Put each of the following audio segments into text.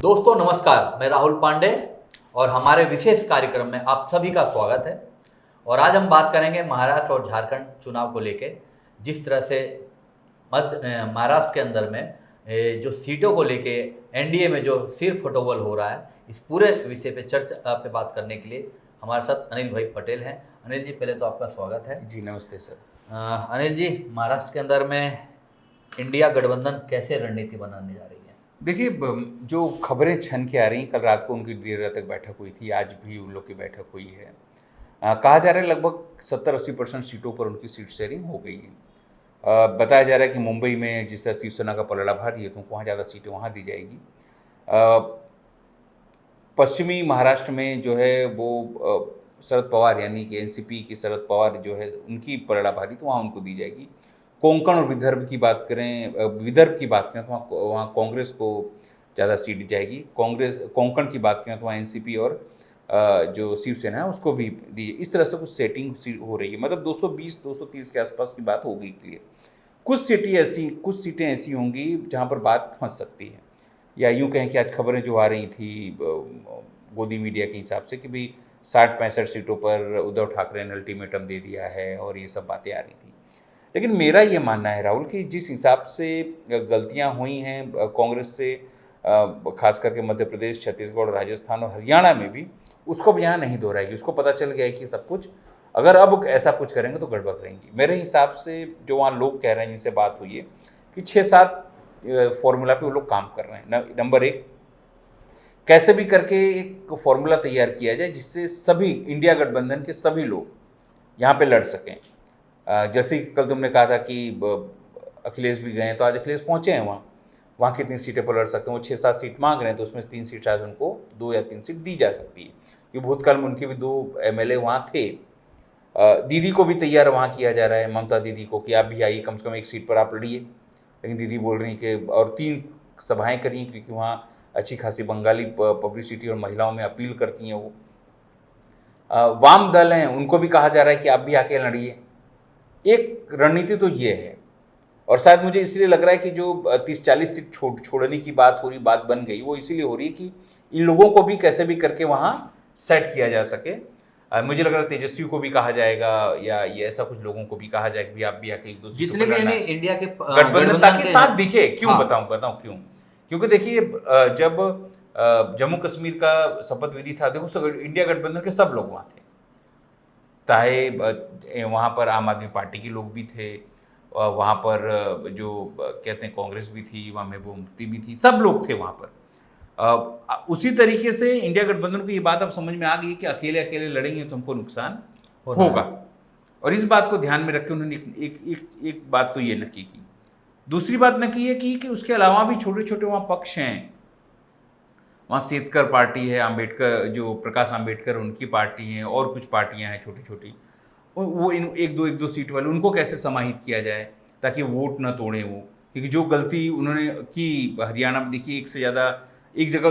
दोस्तों नमस्कार, मैं राहुल पांडे और हमारे विशेष कार्यक्रम में आप सभी का स्वागत है। और आज हम बात करेंगे महाराष्ट्र और झारखंड चुनाव को लेके। जिस तरह से महाराष्ट्र के अंदर में जो सीटों को लेके एनडीए में जो सिर फटोबल हो रहा है, इस पूरे विषय पे चर्चा पे बात करने के लिए हमारे साथ अनिल भाई पटेल हैं। अनिल जी, पहले तो आपका स्वागत है। जी नमस्ते सर। अनिल जी, महाराष्ट्र के अंदर में इंडिया गठबंधन कैसे रणनीति बनाने जा रही है? देखिए, जो खबरें छन के आ रही, कल रात को उनकी देर रात तक बैठक हुई थी, आज भी उन लोग की बैठक हुई है। कहा जा रहा है लगभग 70-80% सीटों पर उनकी सीट शेयरिंग हो गई है। बताया जा रहा है कि मुंबई में जिस तरह शिवसेना का पलड़ा भारी है तो वहाँ ज़्यादा सीटें वहाँ दी जाएगी। पश्चिमी महाराष्ट्र में जो है वो शरद पवार यानी कि एनसीपी की शरद पवार जो है उनकी पलड़ा भारी, तो वहाँ उनको दी जाएगी। कोंकण और विदर्भ की बात करें तो वहाँ कांग्रेस को ज़्यादा सीट जाएगी। कोंकण की बात करें तो वहाँ एनसीपी और जो शिवसेना है उसको भी दी। इस तरह से कुछ सेटिंग हो रही है, मतलब 220-230 के आसपास की बात होगी क्लियर। कुछ सीटें ऐसी होंगी जहाँ पर बात फंस सकती है, या यूँ कहें कि आज खबरें जो आ रही थी गोदी मीडिया के हिसाब से कि भाई 60-65 सीटों पर उद्धव ठाकरे ने अल्टीमेटम दे दिया है और ये सब बातें आ रही थी। लेकिन मेरा ये मानना है राहुल कि जिस हिसाब से गलतियां हुई हैं कांग्रेस से, खास करके मध्य प्रदेश, छत्तीसगढ़, राजस्थान और हरियाणा में भी, उसको अब यहाँ नहीं दोहराएगी। उसको पता चल गया है कि सब कुछ अगर अब ऐसा कुछ करेंगे तो गड़बड़ करेंगी। मेरे हिसाब से जो वहाँ लोग कह रहे हैं, जिनसे बात हुई है, कि 6-7 फॉर्मूला पे वो लोग काम कर रहे हैं। नंबर 1, कैसे भी करके एक फॉर्मूला तैयार किया जाए जिससे सभी इंडिया गठबंधन के सभी लोग यहाँ पे लड़ सकें। जैसे कि कल तुमने कहा था कि अखिलेश भी गए हैं, तो आज अखिलेश पहुँचे हैं वहाँ कितनी सीटें पर लड़ सकते हैं। वो 6-7 सीट मांग रहे हैं, तो उसमें से 3 सीट शायद उनको 2 या 3 सीट दी जा सकती है, क्योंकि भूतकाल में उनके भी 2 एमएलए वहाँ थे। दीदी को भी तैयार वहाँ किया जा रहा है, ममता दीदी को, कि आप भी आइए, कम से कम एक सीट पर आप लड़िए। लेकिन दीदी बोल रही कि, और 3 सभाएँ करी, क्योंकि वहाँ अच्छी खासी बंगाली पब्लिसिटी और महिलाओं में अपील करती हैं वो। वाम दल हैं, उनको भी कहा जा रहा है कि आप भी आके लड़िए। एक रणनीति तो ये है, और शायद मुझे इसलिए लग रहा है कि जो 30-40 सीट छोड़ने की बात बन गई, वो इसीलिए हो रही है कि इन लोगों को भी कैसे भी करके वहाँ सेट किया जा सके। मुझे लग रहा है तेजस्वी को भी कहा जाएगा, या ये ऐसा कुछ लोगों को भी कहा जाए कि आप भी आके 1-2 जितने भी यानी इंडिया के गठबंधन, ताकि साथ दिखे। क्यों? हाँ। बताऊं क्यों। क्योंकि देखिए, जब जम्मू कश्मीर का शपथ विधि था, देखो इंडिया गठबंधन के सब लोग वहाँ थे, चाहे वहाँ पर आम आदमी पार्टी के लोग भी थे, वहाँ पर जो कहते हैं कांग्रेस भी थी, वहाँ महबूबा मुफ्ती भी थी, सब लोग थे वहाँ पर। उसी तरीके से इंडिया गठबंधन को ये बात अब समझ में आ गई कि अकेले अकेले लड़ेंगे तो हमको नुकसान होगा, और इस बात को ध्यान में रख के उन्होंने एक बात तो ये नक्की की। दूसरी बात नक्की ये की कि उसके अलावा भी छोटे छोटे वहाँ पक्ष हैं। वहाँ सेतकर पार्टी है, आम्बेडकर, जो प्रकाश आम्बेडकर, उनकी पार्टी है, और कुछ पार्टियां हैं छोटी छोटी। वो इन एक दो सीट वाले, उनको कैसे समाहित किया जाए ताकि वोट न तोड़ें वो। क्योंकि जो गलती उन्होंने की हरियाणा में, देखिए, एक जगह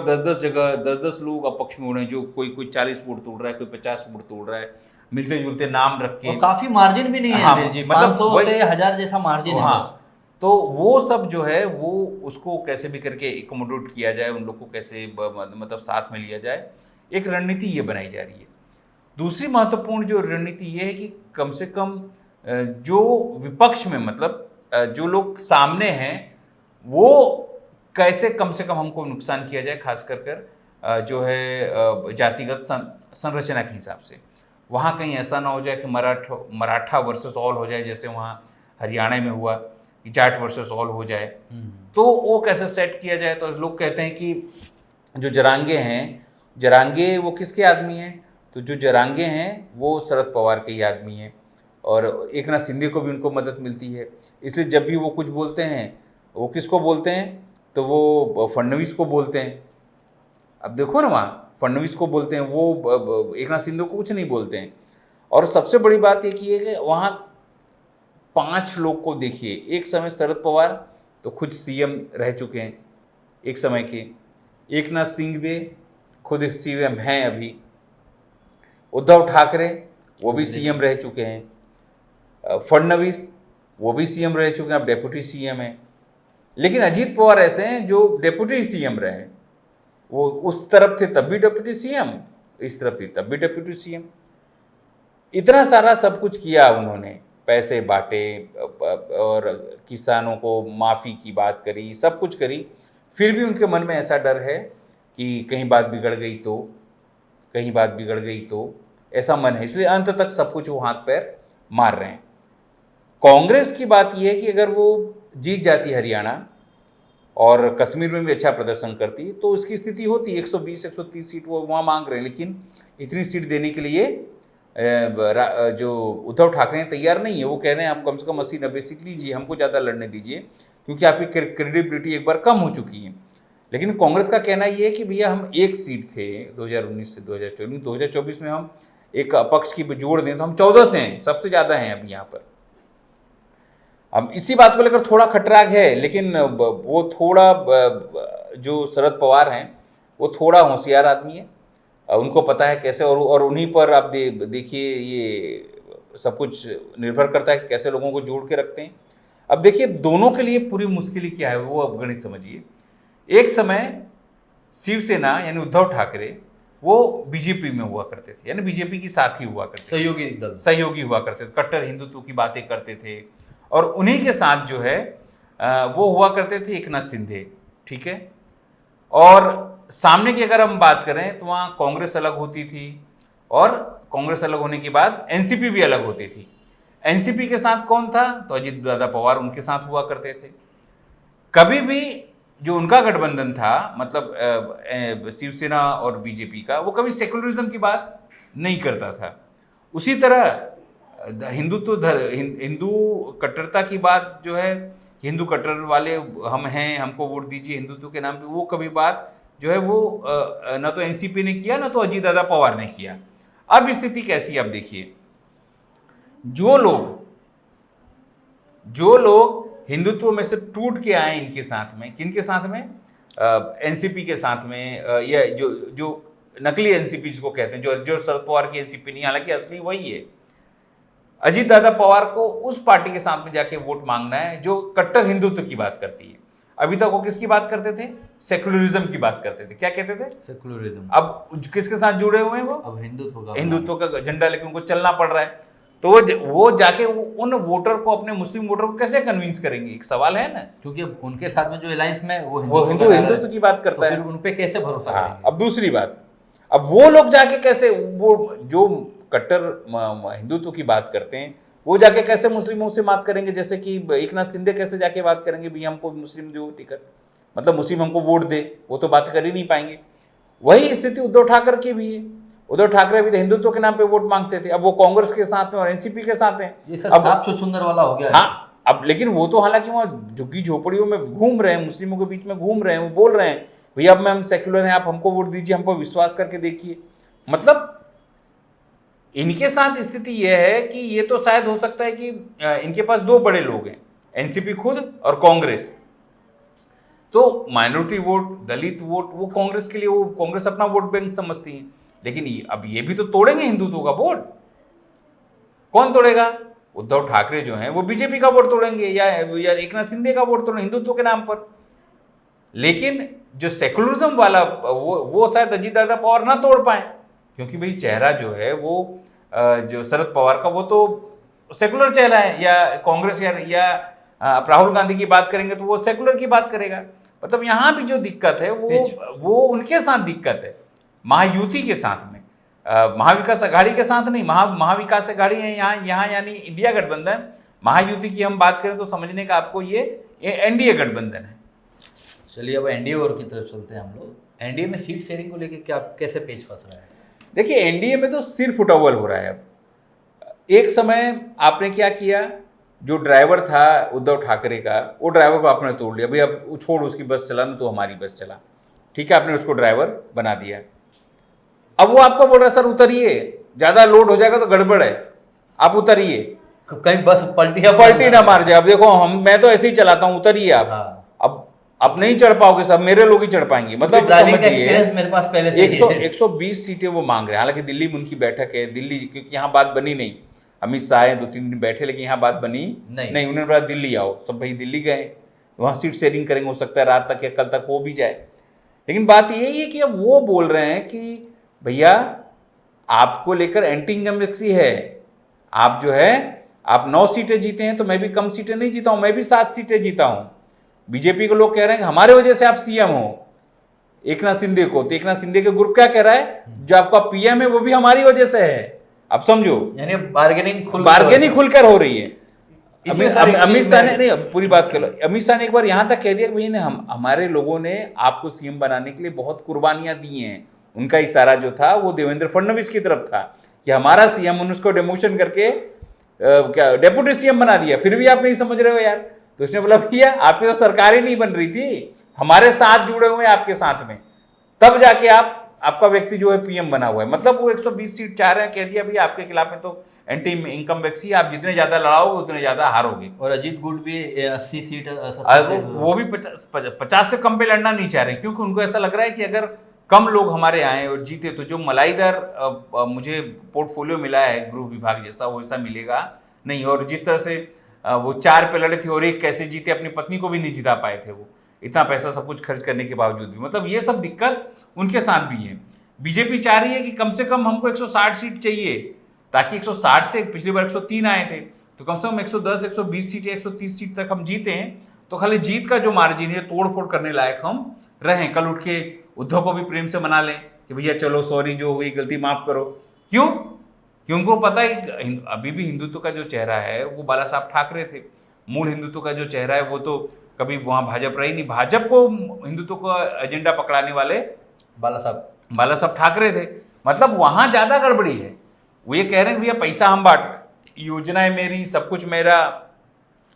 10 लोग अपक्ष में हो रहे हैं, जो कोई 40 वोट तोड़ रहा है, कोई 50 वोट तोड़ रहा है, मिलते जुलते नाम रख के, और काफी मार्जिन भी नहीं है। हाँ, मतलब 500 से 1000 जैसा मार्जिन है। हाँ, तो वो सब जो है वो उसको कैसे भी करके एकोमोडेट किया जाए, उन लोग को कैसे मतलब साथ में लिया जाए, एक रणनीति ये बनाई जा रही है। दूसरी महत्वपूर्ण जो रणनीति ये है कि कम से कम जो विपक्ष में, मतलब जो लोग सामने हैं, वो कैसे कम से कम हमको नुकसान किया जाए, खास कर जो है जातिगत संरचना के हिसाब से। वहाँ कहीं ऐसा ना हो जाए कि मराठा वर्सेस ऑल हो जाए, जैसे वहाँ हरियाणा में हुआ, जाट वर्सेस ऑल हो जाए। तो वो कैसे सेट किया जाए? तो लोग कहते हैं कि जो जरांगे वो किसके आदमी हैं? तो जो जरांगे हैं वो शरद पवार के ही आदमी हैं, और एकनाथ शिंदे को भी उनको मदद मिलती है। इसलिए जब भी वो कुछ बोलते हैं, वो किसको बोलते हैं? तो वो फडणवीस को बोलते हैं। अब देखो ना, वहाँ फडणवीस को बोलते हैं, वो एकनाथ शिंदे को कुछ नहीं बोलते हैं। और सबसे बड़ी बात ये की है कि वहाँ 5 लोग को देखिए। एक समय शरद पवार तो खुद सीएम रह चुके हैं एक समय के, एकनाथ शिंदे खुद सीएम हैं अभी, उद्धव ठाकरे वो भी सीएम रह चुके हैं, फडणवीस वो भी सीएम रह चुके हैं, अब डेप्यूटी सीएम हैं। लेकिन अजीत पवार ऐसे हैं जो डेप्यूटी सीएम रहे हैं, वो उस तरफ थे तब भी डिप्टी सीएम, इस तरफ थी तब भी डिप्टी सीएम। इतना सारा सब कुछ किया उन्होंने, पैसे बांटे और किसानों को माफ़ी की बात करी, सब कुछ करी, फिर भी उनके मन में ऐसा डर है कि कहीं बात बिगड़ गई तो, कहीं बात बिगड़ गई तो, ऐसा मन है। इसलिए अंत तक सब कुछ वो हाथ पैर मार रहे हैं। कांग्रेस की बात यह है कि अगर वो जीत जाती हरियाणा और कश्मीर में भी अच्छा प्रदर्शन करती तो उसकी स्थिति होती 120-130 सीट वो वहाँ मांग रहे हैं, लेकिन इतनी सीट देने के लिए जो उद्धव ठाकरे तैयार नहीं है। वो कह रहे हैं आप कम से कम 80-90 सीट लीजिए, हमको ज़्यादा लड़ने दीजिए, क्योंकि आपकी क्रेडिबिलिटी एक बार कम हो चुकी है। लेकिन कांग्रेस का कहना ये है कि भैया हम एक सीट थे 2019 से 2024 में हम एक अपक्ष की जोड़ दें तो हम 14 से हैं, सबसे ज़्यादा हैं अभी यहाँ पर। अब इसी बात को लेकर थोड़ा खटराग है, लेकिन वो थोड़ा जो शरद पवार हैं वो थोड़ा होशियार आदमी है, उनको पता है कैसे, और उन्हीं पर आप देखिए ये सब कुछ निर्भर करता है कि कैसे लोगों को जोड़ के रखते हैं। अब देखिए दोनों के लिए पूरी मुश्किल क्या है वो अब गणित समझिए। एक समय शिवसेना यानी उद्धव ठाकरे वो बीजेपी में हुआ करते थे, यानी बीजेपी की साथी हुआ करते थे, सहयोगी हुआ करते थे, कट्टर हिंदुत्व की बातें करते थे, और उन्हीं के साथ जो है वो हुआ करते थे एकनाथ शिंदे, ठीक है। और सामने की अगर हम बात करें तो वहाँ कांग्रेस अलग होती थी, और कांग्रेस अलग होने के बाद एनसीपी भी अलग होती थी। एनसीपी के साथ कौन था तो अजीत दादा पवार उनके साथ हुआ करते थे। कभी भी जो उनका गठबंधन था, मतलब शिवसेना और बीजेपी का, वो कभी सेकुलरिज्म की बात नहीं करता था। उसी तरह हिंदू कट्टरता की बात जो है, हिंदू कट्टर वाले हम हैं, हमको वोट दीजिए हिंदुत्व के नाम पे, वो कभी बात जो है वो ना तो एनसीपी ने किया ना तो अजीत दादा पवार ने किया। अब स्थिति कैसी है आप देखिए, जो लोग हिंदुत्व में से टूट के आए इनके साथ में, किनके साथ में, एनसीपी के साथ में, या जो नकली एनसीपी जिसको कहते हैं, जो शरद पवार की एनसीपी नहीं, हालांकि असली वही है। अजीत दादा पवार को उस पार्टी के साथ में जाके वोट मांगना है जो कट्टर हिंदुत्व की बात करती है। अभी तक वो किसकी बात करते थे, सेकुलरिज्म की बात करते थे। क्या कहते थे, सेकुलरिज्म। अब किसके साथ जुड़े हुए हैं वो, अब हिंदुत्व का झंडा लेकर उनको चलना पड़ रहा है। तो वो जाके उन वोटर को, अपने मुस्लिम वोटर को कैसे कन्विंस करेंगे, एक सवाल है ना, क्योंकि अब उनके साथ में जो अलायंस में वो हिंदुत्व की बात करता है, उन पे कैसे भरोसा करेंगे। अब दूसरी बात, अब वो लोग जाके कैसे, वो जो कट्टर हिंदुत्व की बात करते हैं वो जाके कैसे मुस्लिमों से बात करेंगे, जैसे कि एकनाथ शिंदे कैसे जाके बात करेंगे भी हमको मुस्लिम दो टिकट, मतलब मुस्लिम हमको वोट दे, वो तो बात कर ही नहीं पाएंगे। वही स्थिति उद्धव ठाकरे की भी है। उद्धव ठाकरे भी तो हिंदुत्व के नाम पे वोट मांगते थे, अब वो कांग्रेस के साथ में और एनसीपी के साथ हैं। ये सब साफ छुछुंदर वाला हो गया। हाँ, अब लेकिन वो तो हालांकि वहाँ झुग्गी झोपड़ियों में घूम रहे हैं, मुस्लिमों के बीच में घूम रहे हैं, वो बोल रहे हैं भैया अब हम सेक्युलर हैं, आप हमको वोट दीजिए, हम पर विश्वास करके देखिए। मतलब इनके साथ स्थिति यह है कि ये तो शायद हो सकता है कि इनके पास दो बड़े लोग हैं, एनसीपी खुद और कांग्रेस। तो माइनॉरिटी वोट, दलित वोट, वो कांग्रेस के लिए, वो कांग्रेस अपना वोट बैंक समझती है। लेकिन अब ये भी तो तोड़ेंगे हिंदुत्व का वोट। कौन तोड़ेगा, उद्धव ठाकरे जो हैं वो बीजेपी का वोट तोड़ेंगे, या एकनाथ शिंदे का वोट तोड़ेंगे हिंदुत्व के नाम पर। लेकिन जो सेकुलरिज्म वाला वो शायद अजीत दादा पवार ना तोड़ पाए, क्योंकि भाई चेहरा जो है वो जो शरद पवार का वो तो सेकुलर चेहरा है, या कांग्रेस या राहुल गांधी की बात करेंगे तो वो सेकुलर की बात करेगा। मतलब यहाँ भी जो दिक्कत है वो उनके साथ दिक्कत है, महायुति के साथ में, महाविकास अघाड़ी के साथ नहीं। महाविकास अघाड़ी है यहाँ यानी इंडिया गठबंधन। महायुति की हम बात करें तो समझने का आपको ये एनडीए गठबंधन है। चलिए अब एनडीए और की तरफ चलते हैं हम लोग। एनडीए में सीट शेयरिंग को लेकर क्या कैसे पेच फंस रहा है? देखिए एनडीए में तो सिर फुटअव्वल हो रहा है। अब एक समय आपने क्या किया, जो ड्राइवर था उद्धव ठाकरे का, वो ड्राइवर को आपने तोड़ लिया, भाई अब छोड़ उसकी बस चलाना, तो हमारी बस चला, ठीक है, आपने उसको ड्राइवर बना दिया। अब वो आपको बोल रहा है सर उतरिए, ज़्यादा लोड हो जाएगा तो गड़बड़ है, आप उतरिए, कहीं बस पलटी ना मार जाए। अब देखो मैं तो ऐसे ही चलाता हूँ, उतरिए आप। हाँ। अब नहीं चढ़ पाओगे, सब मेरे लोग ही चढ़ पाएंगे। मतलब ड्राइविंग का एक्सपीरियंस मेरे पास पहले से 120 सीटें वो मांग रहे हैं। हालांकि दिल्ली में उनकी बैठक है, दिल्ली, क्योंकि यहाँ बात बनी नहीं। अमित शाह आए 2-3 दिन बैठे, लेकिन यहाँ बात बनी नहीं। उन्होंने बोला दिल्ली आओ, सब भाई दिल्ली गए, वहाँ सीट शेयरिंग करेंगे, हो सकता है रात तक या कल तक हो भी जाए। लेकिन बात यही है कि अब वो बोल रहे हैं कि भैया आपको लेकर एंटी इनकम्बेंसी है, आप जो है आप 9 सीटें जीते हैं तो मैं भी कम सीटें नहीं जीता हूं, मैं भी 7 सीटें जीता हूं। बीजेपी के लोग कह रहे हैं कि हमारे वजह से आप सीएम हो, एकनाथ शिंदे को, तो एकनाथ शिंदे के ग्रुप क्या कह रहा है, जो आपका पीएम है वो भी हमारी वजह से है। अब समझो, यानी बार्गेनिंग खुलकर हो रही है। अमित शाह ने, नहीं पूरी बात कर लो, अमित शाह ने एक बार यहां तक कह दिया कि भैया हमारे लोगों ने आपको सीएम बनाने के लिए बहुत कुर्बानियां दी हैं। उनका इशारा जो था वो देवेंद्र फडणवीस की तरफ था कि हमारा सीएम, उसको डेमोशन करके क्या डेप्यूटी सीएम बना दिया, फिर भी आप नहीं समझ रहे हो यार। तो उसने बोला भैया आपकी तो सरकार ही नहीं बन रही थी, हमारे साथ जुड़े हुए हैं आपके साथ में, तब जाके आपका व्यक्ति जो है पीएम बना हुआ है। मतलब वो 120 सीट चाह रहे हैं, कह दिया भैया आपके खिलाफ में तो एंटी इनकम्बेंसी, आप जितने ज्यादा लड़ाओगे उतने ज्यादा हारोगे। और अजीत गुट भी 80 सीट वो भी 50 से कम पे लड़ना नहीं चाह रहे, क्योंकि उनको ऐसा लग रहा है कि अगर कम लोग हमारे आए और जीते तो जो मलाईदार मुझे पोर्टफोलियो मिला है गृह विभाग जैसा, वैसा मिलेगा नहीं। और जिस तरह से वो 4 पे लड़े थे और 1 कैसे जीते, अपनी पत्नी को भी नहीं जिता पाए थे वो, इतना पैसा सब कुछ खर्च करने के बावजूद भी। मतलब ये सब दिक्कत उनके साथ भी है। बीजेपी चाह रही है कि कम से कम हमको 160 सीट चाहिए, ताकि 160 से, पिछली बार 103 आए थे, तो कम से कम 110, 120 सीट या 130 सीट तक हम जीते हैं, तो खाली जीत का जो मार्जिन है तोड़ फोड़ करने लायक हम रहें। कल उठ के उद्धव को भी प्रेम से मना लें कि भैया चलो सॉरी, जो हुई गलती माफ करो। क्यों? क्योंकि उनको पता है अभी भी हिंदुत्व का जो चेहरा है वो बाला साहब ठाकरे थे। मूल हिंदुत्व का जो चेहरा है वो तो कभी वहां भाजपा रही नहीं, भाजपा को हिंदुत्व का एजेंडा पकड़ाने वाले बाला साहब ठाकरे थे। मतलब वहां ज्यादा गड़बड़ी है। वो ये कह रहे हैं भैया पैसा हम बांट, योजनाएं मेरी, सब कुछ मेरा,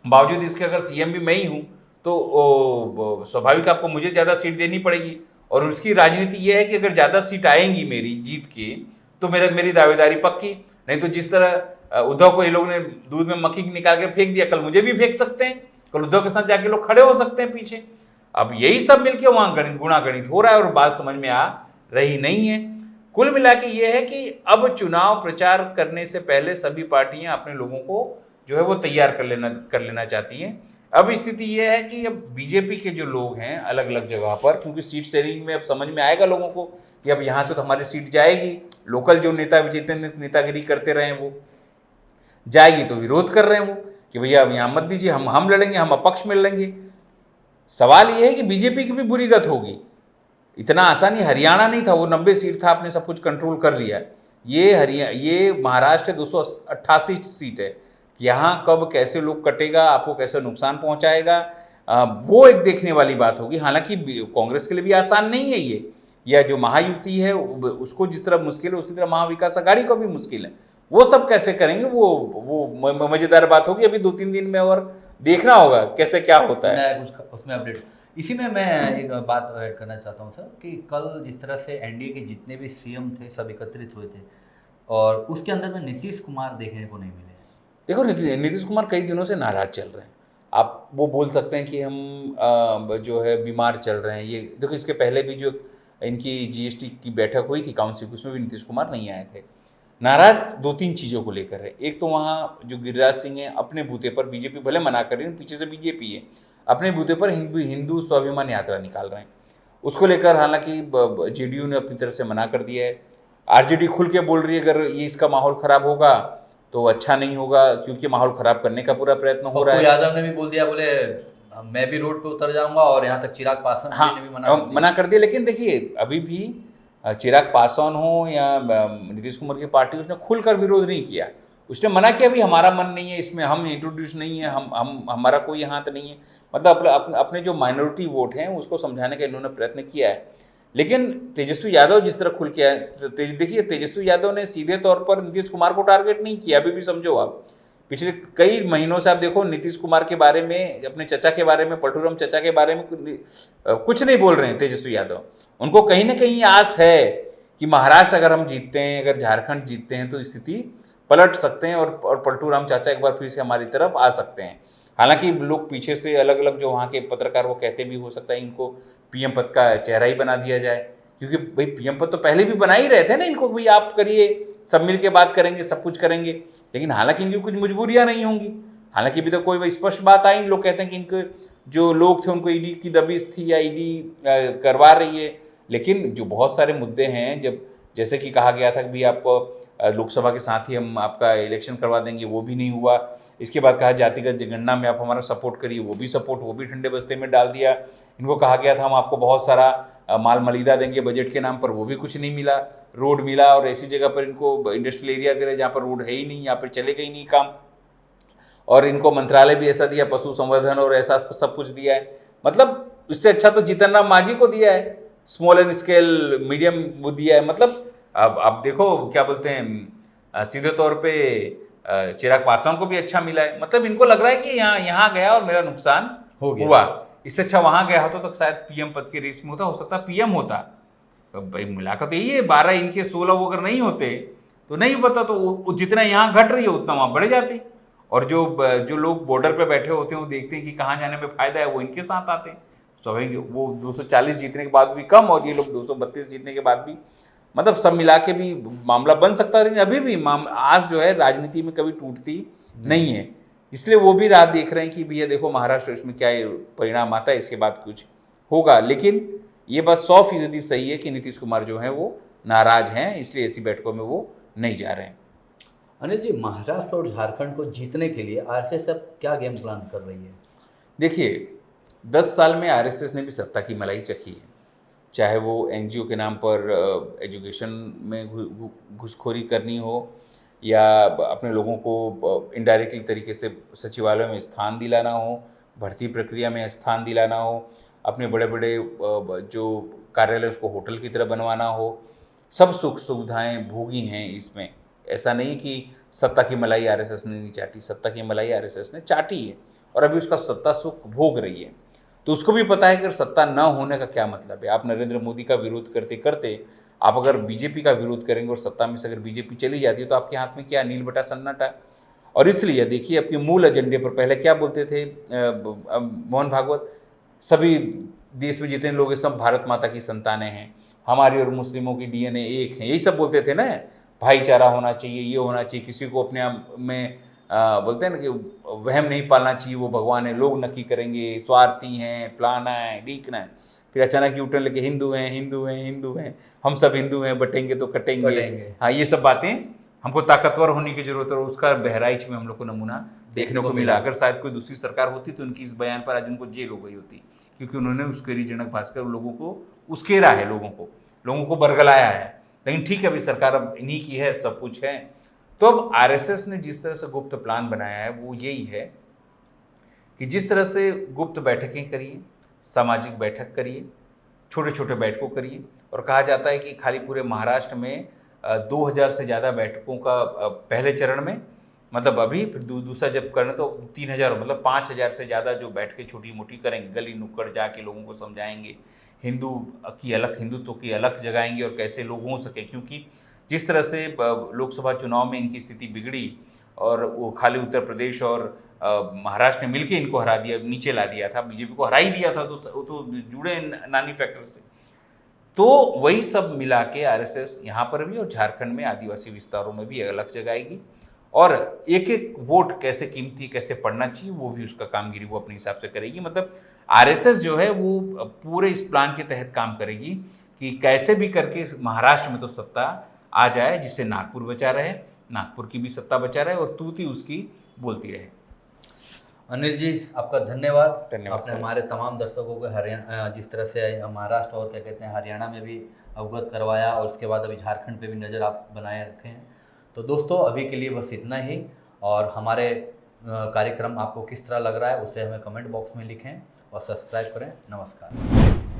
बावजूद इसके अगर सीएम भी मैं ही हूं तो स्वाभाविक आपको मुझे ज्यादा सीट देनी पड़ेगी। और उसकी राजनीति ये है कि अगर ज्यादा सीट आएंगी मेरी जीत के तो मेरी दावेदारी पक्की, नहीं तो जिस तरह उद्धव को ये लोग ने दूध में मक्खी निकाल के फेंक दिया, कल मुझे भी फेंक सकते हैं, कल उद्धव के साथ जाके लोग खड़े हो सकते हैं पीछे। अब यही सब मिलके वहां गुणागणित हो रहा है और बात समझ में आ रही नहीं है। कुल मिला के ये है कि अब चुनाव प्रचार करने से पहले सभी पार्टियां अपने लोगों को जो है वो तैयार कर लेना चाहती हैं। अब स्थिति ये है कि अब बीजेपी के जो लोग हैं अलग अलग जगह पर, क्योंकि सीट शेयरिंग में अब समझ में आएगा लोगों को कि अब यहाँ से तो हमारी सीट जाएगी, लोकल जो नेता जितने नेतागिरी करते रहे वो जाएगी, तो विरोध कर रहे हैं वो कि भैया अब यहाँ मत दीजिए, हम लड़ेंगे, हम अपक्ष में लड़ेंगे। सवाल ये है कि बीजेपी की भी बुरी गत होगी। इतना आसानी हरियाणा नहीं था, वो 90 सीट था, आपने सब कुछ कंट्रोल कर लिया। ये महाराष्ट्र 288 सीट है, यहाँ कब कैसे लोग कटेगा, आपको कैसे नुकसान पहुंचाएगा, वो एक देखने वाली बात होगी। हालांकि कांग्रेस के लिए भी आसान नहीं है ये, या जो महायुति है उसको जिस तरह मुश्किल है उसी तरह महाविकास अघाड़ी को भी मुश्किल है। वो सब कैसे करेंगे वो मजेदार बात होगी। अभी 2-3 दिन में और देखना होगा कैसे क्या होता है कुछ उसमें अपडेट। इसी में मैं एक बात ऐड करना चाहता हूँ सर, कि कल जिस तरह से एनडीए के जितने भी सीएम थे सब एकत्रित हुए थे और उसके अंदर में नीतीश कुमार देखने को नहीं मिले। देखो नीतीश कुमार कई दिनों से नाराज चल रहे हैं। आप वो बोल सकते हैं कि हम जो है बीमार चल रहे हैं। ये देखो, इसके पहले भी जो इनकी जीएसटी की बैठक हुई थी काउंसिल, उसमें भी नीतीश कुमार नहीं आए थे। नाराज 2-3 चीज़ों को लेकर है। एक तो वहाँ जो गिरिराज सिंह है अपने बूते पर, बीजेपी भले मना कर रही है, पीछे से बीजेपी है, अपने बूते पर हिंदू स्वाभिमान यात्रा निकाल रहे हैं। उसको लेकर हालांकि जेडीयू ने अपनी तरफ से मना कर दिया है। आरजेडी खुल के बोल रही है अगर ये इसका माहौल ख़राब होगा तो अच्छा नहीं होगा, क्योंकि माहौल ख़राब करने का पूरा प्रयत्न हो रहा है। यादव ने भी बोल दिया, बोले मैं भी रोड पे उतर जाऊंगा, और यहाँ तक चिराग पासवान ने भी मना कर दिया। लेकिन देखिए, अभी भी चिराग पासवान हो या नीतीश कुमार की पार्टी, उसने खुलकर विरोध नहीं किया। उसने मना किया भी हमारा मन नहीं है इसमें, हम इंट्रोड्यूस नहीं है, हम हमारा कोई हाथ नहीं है। मतलब अपने जो माइनॉरिटी वोट हैं उसको समझाने का इन्होंने प्रयत्न किया है। लेकिन तेजस्वी यादव जिस तरह खुल के देखिए, तेजस्वी यादव ने सीधे तौर पर नीतीश कुमार को टारगेट नहीं किया। अभी भी समझो आप, पिछले कई महीनों से आप देखो नीतीश कुमार के बारे में, अपने चचा के बारे में, परशुराम चचा के बारे में कुछ नहीं बोल रहे हैं तेजस्वी यादव। उनको कहीं ना कहीं आस है कि महाराष्ट्र अगर हम जीतते हैं, अगर झारखंड जीतते हैं तो स्थिति पलट सकते हैं और परशुराम चाचा एक बार फिर से हमारी तरफ आ सकते हैं। हालांकि लोग पीछे से अलग अलग जो वहाँ के पत्रकार वो कहते भी हो सकता है इनको पीएम पद का चेहरा ही बना दिया जाए, क्योंकि भाई पीएम पद तो पहले भी बना ही रहे थे ना इनको, भाई आप करिए, सब मिल के बात करेंगे, सब कुछ करेंगे। लेकिन हालांकि इनकी कुछ मजबूरियाँ नहीं होंगी। हालांकि अभी तक कोई स्पष्ट बात आई, लोग कहते हैं कि इनके जो लोग थे उनको ईडी की दबिश थी या ईडी करवा रही है, लेकिन जो बहुत सारे मुद्दे हैं, जब जैसे कि कहा गया था कि भी आप लोकसभा के साथ ही हम आपका इलेक्शन करवा देंगे, वो भी नहीं हुआ। इसके बाद कहा जातिगत जनगणना में आप हमारा सपोर्ट करिए, वो भी ठंडे बस्ते में डाल दिया। इनको कहा गया था हम आपको बहुत सारा माल मलिदा देंगे बजट के नाम पर, वो भी कुछ नहीं मिला। रोड मिला और ऐसी जगह पर इनको इंडस्ट्रियल एरिया दे रहे जहाँ पर रोड है ही नहीं, यहाँ पर चलेगा ही नहीं काम। और इनको मंत्रालय भी ऐसा दिया, पशु संवर्धन और ऐसा सब कुछ दिया है। मतलब इससे अच्छा तो जीतन राम मांझी को दिया है, स्मॉल एंड स्केल मीडियम वो दिया है। मतलब अब आप देखो क्या बोलते हैं, सीधे तौर पे चिराग पासवान को भी अच्छा मिला है। मतलब इनको लग रहा है कि यहाँ गया और मेरा नुकसान हुआ, इससे अच्छा वहां गया होता तो शायद पीएम पद की रेस में होता, हो सकता पीएम होता। तो भाई मिलाकर तो यही है, 12 इनके 16 वो अगर नहीं होते तो नहीं पता, तो जितना यहाँ घट रही है उतना वहां बढ़ जाती। और जो लोग बॉर्डर पे बैठे होते हैं वो देखते हैं कि कहाँ जाने में फायदा है, वो इनके साथ आते हैं। स्वाभाविक वो 240 जीतने के बाद भी कम और ये लोग 232 जीतने के बाद भी, मतलब सब मिला के भी मामला बन सकता है। लेकिन अभी भी आस जो है राजनीति में कभी टूटती नहीं है, इसलिए वो भी राह देख रहे हैं कि भैया देखो महाराष्ट्र इसमें क्या परिणाम आता है, इसके बाद कुछ होगा। लेकिन ये बात 100% सही है कि नीतीश कुमार जो है वो नाराज हैं, इसलिए ऐसी बैठकों में वो नहीं जा रहे हैं। अनिल जी, महाराष्ट्र और झारखंड को जीतने के लिए आरएसएस अब क्या गेम प्लान कर रही है? देखिए 10 साल में आरएसएस ने भी सत्ता की मलाई चखी है, चाहे वो एनजीओ के नाम पर एजुकेशन में घुसखोरी करनी हो, या अपने लोगों को इनडायरेक्टली तरीके से सचिवालय में स्थान दिलाना हो, भर्ती प्रक्रिया में स्थान दिलाना हो, अपने बड़े बड़े जो कार्यालय उसको होटल की तरह बनवाना हो, सब सुख सुविधाएं भोगी हैं इसमें। ऐसा नहीं कि सत्ता की मलाई आरएसएस ने नहीं चाटी, सत्ता की मलाई आरएसएस ने चाटी है और अभी उसका सत्ता सुख भोग रही है। तो उसको भी पता है कि सत्ता न होने का क्या मतलब है। आप नरेंद्र मोदी का विरोध करते करते आप अगर बीजेपी का विरोध करेंगे और सत्ता में से अगर बीजेपी चली जाती है तो आपके हाथ में क्या, नील बटा सन्नाटा। और इसलिए देखिए अपने मूल एजेंडे पर पहले क्या बोलते थे मोहन भागवत, सभी देश में जितने लोग हैं सब भारत माता की संतानें हैं, हमारी और मुस्लिमों की डीएनए एक है, यही सब बोलते थे ना। भाईचारा होना चाहिए, ये होना चाहिए, किसी को अपने आप में बोलते हैं ना कि वहम नहीं पालना चाहिए, वो भगवान है, लोग नक्की करेंगे, स्वार्थी हैं, फलाना है, ढीकना है। फिर अचानक यूटर्न लेके हिंदू हैं हिंदू हैं हिंदू हैं, हम सब हिंदू हैं, बटेंगे तो कटेंगे। हाँ, ये सब बातें हमको ताकतवर होने की जरूरत है, और उसका बहराइच में हम लोग को नमूना देखने को मिला। अगर शायद कोई दूसरी सरकार होती तो उनकी इस बयान पर आज उनको जेल हो गई होती, क्योंकि उन्होंने उसके जनक भास्कर लोगों को उसकेरा है, लोगों को बरगलाया है। लेकिन ठीक है, अभी सरकार अब इन्हीं की है, सब कुछ है। तो अब आरएसएस ने जिस तरह से गुप्त प्लान बनाया है वो यही है कि जिस तरह से गुप्त बैठकें करिए, सामाजिक बैठक करिए, छोटे छोटे बैठकों करिए, और कहा जाता है कि खाली पूरे महाराष्ट्र में 2000 से ज़्यादा बैठकों का पहले चरण में, मतलब अभी, फिर दूसरा जब करना तो 3000, मतलब 5000 से ज़्यादा जो बैठकें छोटी मोटी करेंगे, गली नुक्कड़ जाके लोगों को समझाएंगे, हिंदुत्व की अलग जगाएंगे और कैसे लोग हो सके। क्योंकि जिस तरह से लोकसभा चुनाव में इनकी स्थिति बिगड़ी और वो खाली उत्तर प्रदेश और महाराष्ट्र ने मिलकर इनको हरा दिया, नीचे ला दिया था, बीजेपी को हरा ही दिया था, तो जुड़े नानी फैक्टर से। तो वही सब मिला के आरएसएस यहाँ पर भी और झारखंड में आदिवासी विस्तारों में भी अलग जगाएगी, और एक एक वोट कैसे कीमती, कैसे पड़ना चाहिए, वो भी उसका कामगिरी वो अपने हिसाब से करेगी। मतलब आरएसएस जो है वो पूरे इस प्लान के तहत काम करेगी कि कैसे भी करके महाराष्ट्र में तो सत्ता आ जाए, जिससे नागपुर बचा रहे, नागपुर की भी सत्ता बचा रहे और तूती उसकी बोलती रहे। अनिल जी, आपका धन्यवाद। आपने हमारे तमाम दर्शकों को हरियाणा, जिस तरह से महाराष्ट्र और क्या कहते हैं हरियाणा में भी अवगत करवाया, और उसके बाद अभी झारखंड पे भी नज़र आप बनाए रखे हैं। तो दोस्तों अभी के लिए बस इतना ही, और हमारे कार्यक्रम आपको किस तरह लग रहा है उसे हमें कमेंट बॉक्स में लिखें और सब्सक्राइब करें। नमस्कार।